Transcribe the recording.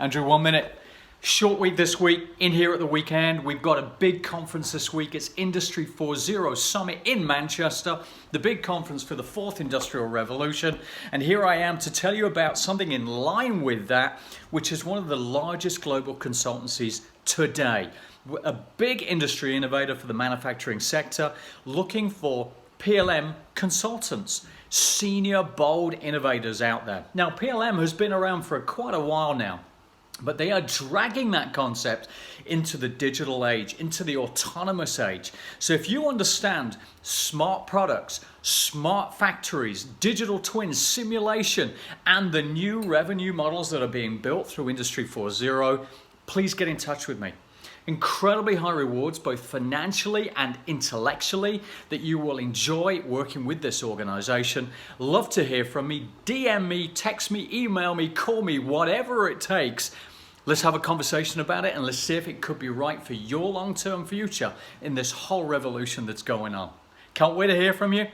Andrew, 1 minute. Short week this week, in here at the weekend. We've got a big conference this week. It's Industry 4.0 Summit in Manchester, the big conference for the fourth industrial revolution. And here I am to tell you about something in line with that, which is one of the largest global consultancies today. A big industry innovator for the manufacturing sector, looking for PLM consultants, senior, bold innovators out there. Now, PLM has been around for quite a while now, but they are dragging that concept into the digital age, into the autonomous age. So if you understand smart products, smart factories, digital twins, simulation, and the new revenue models that are being built through Industry 4.0, please get in touch with me. Incredibly high rewards, both financially and intellectually, that you will enjoy working with this organization. Love to hear from me. DM me, text me, email me, call me, whatever it takes. Let's have a conversation about it and let's see if it could be right for your long-term future in this whole revolution that's going on. Can't wait to hear from you.